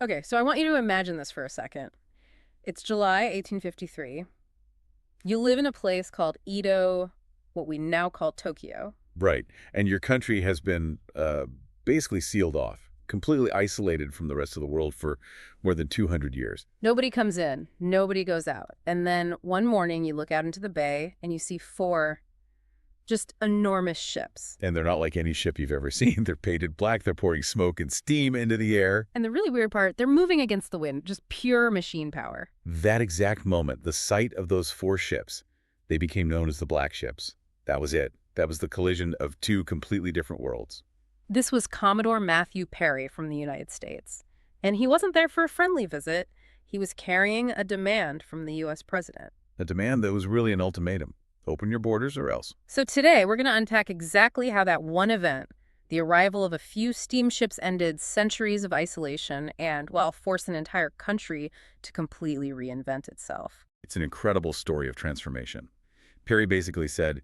Okay, so I want you to imagine this for a second. It's July 1853. You live in a place called Edo, what we now call Tokyo. Right. And your country has been basically sealed off, completely isolated from the rest of the world for more than 200 years. Nobody comes in, nobody goes out. And then one morning you look out into the bay and you see four just enormous ships. And they're not like any ship you've ever seen. They're painted black. They're pouring smoke and steam into the air. And the really weird part, they're moving against the wind, just pure machine power. That exact moment, the sight of those four ships, they became known as the Black Ships. That was it. That was the collision of two completely different worlds. This was Commodore Matthew Perry from the United States. And he wasn't there for a friendly visit. He was carrying a demand from the U.S. president. A demand that was really an ultimatum. Open your borders or else. So today, we're going to unpack exactly how that one event, the arrival of a few steamships, ended centuries of isolation and, well, forced an entire country to completely reinvent itself. It's an incredible story of transformation. Perry basically said,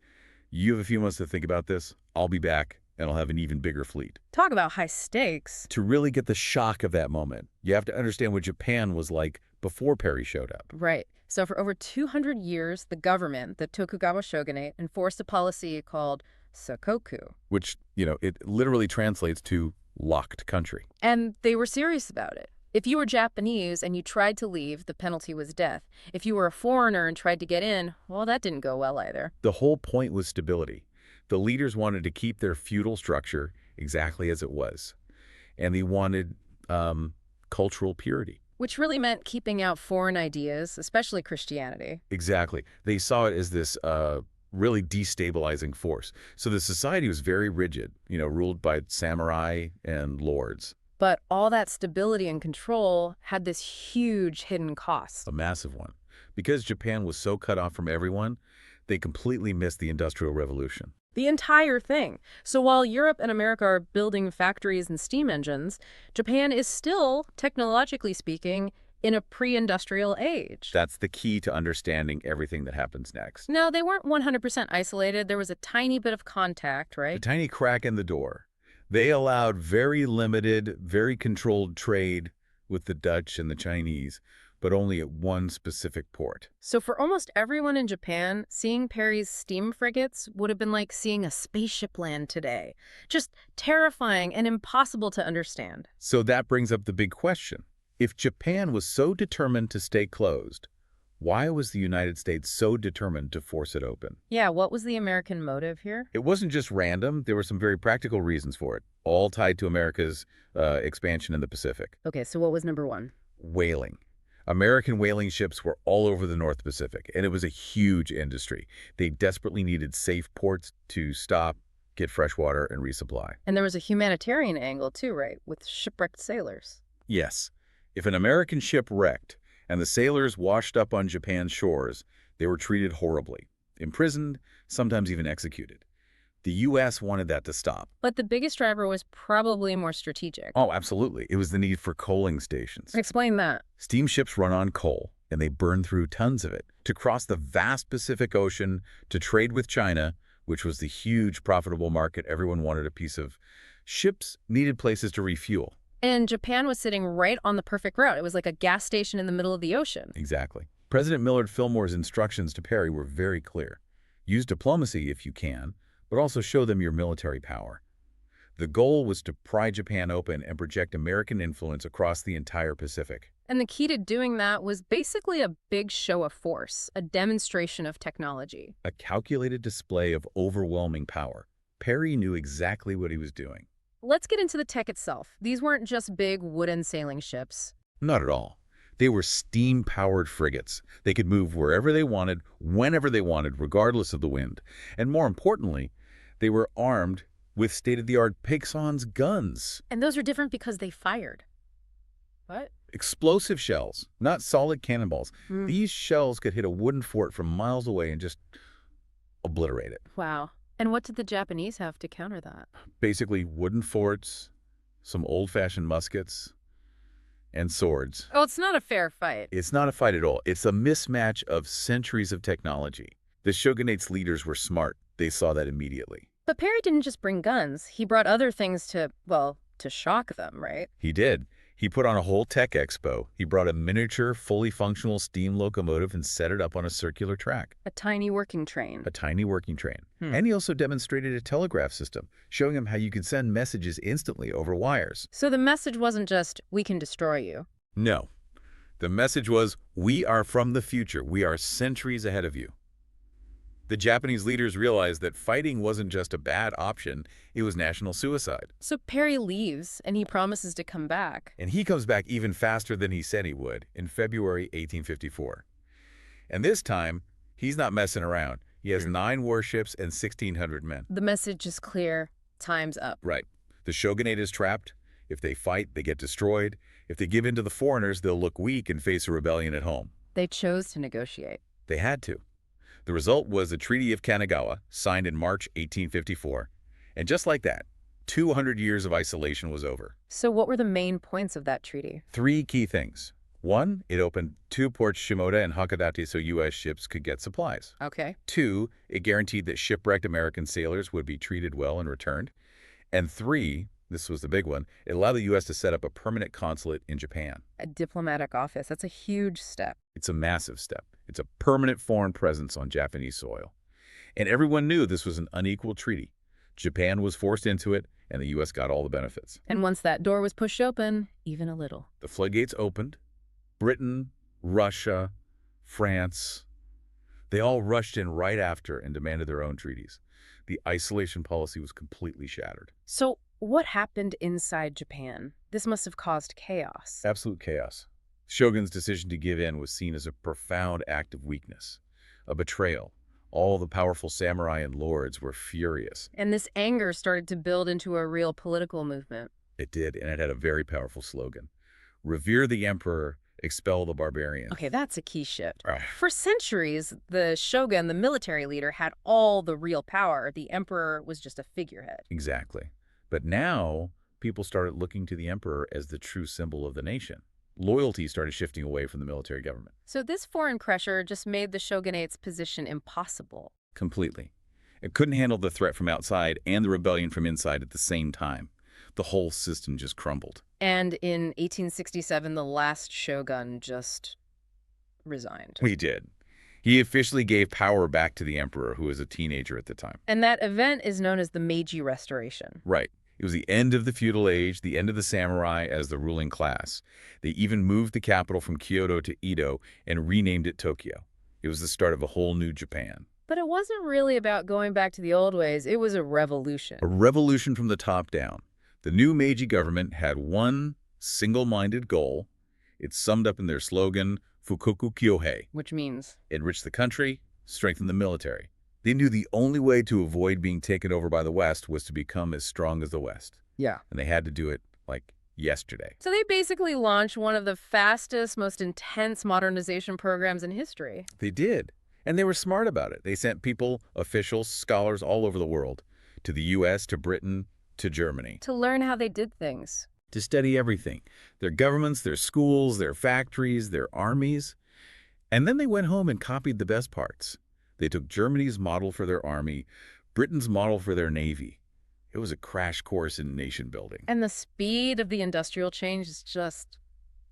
you have a few months to think about this. I'll be back, and I'll have an even bigger fleet. Talk about high stakes. To really get the shock of that moment, you have to understand what Japan was like before Perry showed up. Right. So for over 200 years, the government, the Tokugawa shogunate, enforced a policy called sakoku. Which, it literally translates to locked country. And they were serious about it. If you were Japanese and you tried to leave, the penalty was death. If you were a foreigner and tried to get in, well, that didn't go well either. The whole point was stability. The leaders wanted to keep their feudal structure exactly as it was. And they wanted cultural purity. Which really meant keeping out foreign ideas, especially Christianity. Exactly. They saw it as this really destabilizing force. So the society was very rigid, ruled by samurai and lords. But all that stability and control had this huge hidden cost. A massive one. Because Japan was so cut off from everyone, they completely missed the Industrial Revolution. The entire thing. So while Europe and America are building factories and steam engines, Japan is still, technologically speaking, in a pre-industrial age. That's the key to understanding everything that happens next. No, they weren't 100% isolated. There was a tiny bit of contact, right? A tiny crack in the door. They allowed very limited, very controlled trade with the Dutch and the Chinese, but only at one specific port. So for almost everyone in Japan, seeing Perry's steam frigates would have been like seeing a spaceship land today. Just terrifying and impossible to understand. So that brings up the big question. If Japan was so determined to stay closed, why was the United States so determined to force it open? Yeah, what was the American motive here? It wasn't just random. There were some very practical reasons for it, all tied to America's expansion in the Pacific. Okay, so what was number one? Whaling. American whaling ships were all over the North Pacific, and it was a huge industry. They desperately needed safe ports to stop, get fresh water, and resupply. And there was a humanitarian angle too, right? With shipwrecked sailors. Yes. If an American ship wrecked and the sailors washed up on Japan's shores, they were treated horribly, imprisoned, sometimes even executed. The U.S. wanted that to stop. But the biggest driver was probably more strategic. Oh, absolutely. It was the need for coaling stations. Explain that. Steamships run on coal, and they burn through tons of it. To cross the vast Pacific Ocean, to trade with China, which was the huge profitable market everyone wanted a piece of, ships needed places to refuel. And Japan was sitting right on the perfect route. It was like a gas station in the middle of the ocean. Exactly. President Millard Fillmore's instructions to Perry were very clear. Use diplomacy if you can, but also show them your military power. The goal was to pry Japan open and project American influence across the entire Pacific. And the key to doing that was basically a big show of force, a demonstration of technology. A calculated display of overwhelming power. Perry knew exactly what he was doing. Let's get into the tech itself. These weren't just big wooden sailing ships. Not at all. They were steam-powered frigates. They could move wherever they wanted, whenever they wanted, regardless of the wind. And more importantly, they were armed with state-of-the-art Paixhan's guns. And those are different because they fired. What? Explosive shells, not solid cannonballs. These shells could hit a wooden fort from miles away and just obliterate it. Wow. And what did the Japanese have to counter that? Basically, wooden forts, some old-fashioned muskets, and swords. Oh, it's not a fair fight. It's not a fight at all. It's a mismatch of centuries of technology. The shogunate's leaders were smart. They saw that immediately. But Perry didn't just bring guns. He brought other things to, well, to shock them, right? He did. He put on a whole tech expo. He brought a miniature, fully functional steam locomotive and set it up on a circular track. A tiny working train. A tiny working train. Hmm. And he also demonstrated a telegraph system, showing him how you can send messages instantly over wires. So the message wasn't just, we can destroy you. No. The message was, we are from the future. We are centuries ahead of you. The Japanese leaders realized that fighting wasn't just a bad option, it was national suicide. So Perry leaves, and he promises to come back. And he comes back even faster than he said he would in February 1854. And this time, he's not messing around. He has 9 warships and 1,600 men. The message is clear. Time's up. Right. The shogunate is trapped. If they fight, they get destroyed. If they give in to the foreigners, they'll look weak and face a rebellion at home. They chose to negotiate. They had to. The result was the Treaty of Kanagawa, signed in March 1854. And just like that, 200 years of isolation was over. So what were the main points of that treaty? 3 key things. 1, it opened 2 ports, Shimoda and Hakodate, so U.S. ships could get supplies. Okay. 2, it guaranteed that shipwrecked American sailors would be treated well and returned. And 3, this was the big one, it allowed the U.S. to set up a permanent consulate in Japan. A diplomatic office. That's a huge step. It's a massive step. It's a permanent foreign presence on Japanese soil. And everyone knew this was an unequal treaty. Japan was forced into it, and the U.S. got all the benefits. And once that door was pushed open, even a little. The floodgates opened. Britain, Russia, France, they all rushed in right after and demanded their own treaties. The isolation policy was completely shattered. So what happened inside Japan? This must have caused chaos. Absolute chaos. Shogun's decision to give in was seen as a profound act of weakness, a betrayal. All the powerful samurai and lords were furious. And this anger started to build into a real political movement. It did, and it had a very powerful slogan. Revere the emperor, expel the barbarian. Okay, that's a key shift. Ah. For centuries, the shogun, the military leader, had all the real power. The emperor was just a figurehead. Exactly. But now, people started looking to the emperor as the true symbol of the nation. Loyalty started shifting away from the military government. So this foreign pressure just made the shogunate's position impossible. Completely. It couldn't handle the threat from outside and the rebellion from inside at the same time. The whole system just crumbled. And in 1867, the last shogun just resigned. He did. He officially gave power back to the emperor, who was a teenager at the time. And that event is known as the Meiji Restoration. Right. It was the end of the feudal age, the end of the samurai as the ruling class. They even moved the capital from Kyoto to Edo and renamed it Tokyo. It was the start of a whole new Japan. But it wasn't really about going back to the old ways. It was a revolution. A revolution from the top down. The new Meiji government had one single-minded goal. It's summed up in their slogan, Fukoku Kyohei. Which means? Enrich the country, strengthen the military. They knew the only way to avoid being taken over by the West was to become as strong as the West. Yeah. And they had to do it, like, yesterday. So they basically launched one of the fastest, most intense modernization programs in history. They did. And they were smart about it. They sent people, officials, scholars all over the world, to the U.S., to Britain, to Germany. To learn how they did things. To study everything. Their governments, their schools, their factories, their armies. And then they went home and copied the best parts. They took Germany's model for their army, Britain's model for their navy. It was a crash course in nation building. And the speed of the industrial change is just,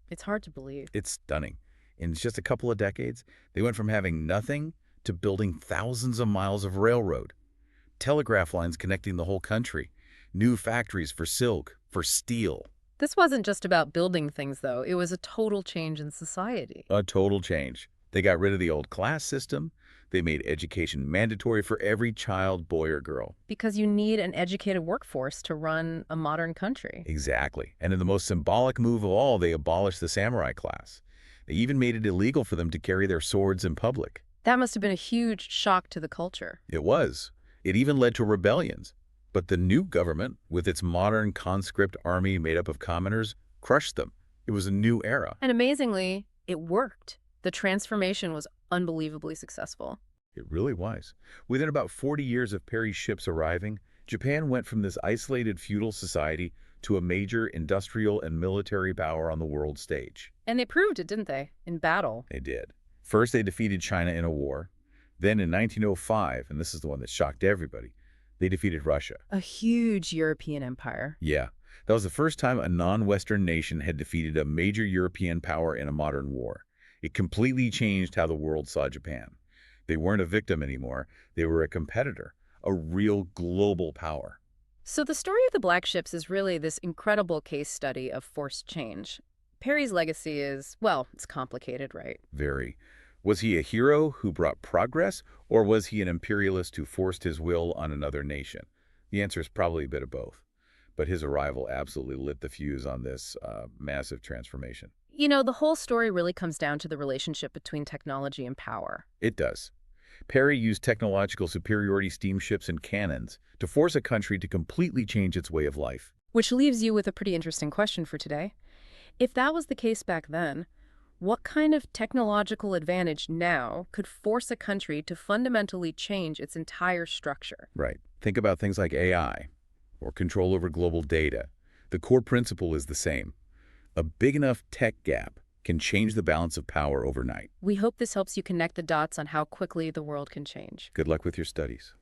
it's hard to believe. It's stunning. In just a couple of decades, they went from having nothing to building thousands of miles of railroad, telegraph lines connecting the whole country, new factories for silk, for steel. This wasn't just about building things, though. It was a total change in society. A total change. They got rid of the old class system. They made education mandatory for every child, boy or girl. Because you need an educated workforce to run a modern country. Exactly. And in the most symbolic move of all, they abolished the samurai class. They even made it illegal for them to carry their swords in public. That must have been a huge shock to the culture. It was. It even led to rebellions. But the new government, with its modern conscript army made up of commoners, crushed them. It was a new era. And amazingly, it worked. The transformation was unbelievably successful. It really was. Within about 40 years of Perry's ships arriving, Japan went from this isolated feudal society to a major industrial and military power on the world stage. And they proved it, didn't they? In battle. They did. First, they defeated China in a war. Then in 1905, and this is the one that shocked everybody, they defeated Russia. A huge European empire. Yeah. That was the first time a non-Western nation had defeated a major European power in a modern war. It completely changed how the world saw Japan. They weren't a victim anymore. They were a competitor, a real global power. So the story of the Black Ships is really this incredible case study of forced change. Perry's legacy is, well, it's complicated, right? Very. Was he a hero who brought progress, or was he an imperialist who forced his will on another nation? The answer is probably a bit of both. But his arrival absolutely lit the fuse on this massive transformation. You know, the whole story really comes down to the relationship between technology and power. It does. Perry used technological superiority steamships and cannons to force a country to completely change its way of life. Which leaves you with a pretty interesting question for today. If that was the case back then, what kind of technological advantage now could force a country to fundamentally change its entire structure? Right. Think about things like AI or control over global data. The core principle is the same. A big enough tech gap can change the balance of power overnight. We hope this helps you connect the dots on how quickly the world can change. Good luck with your studies.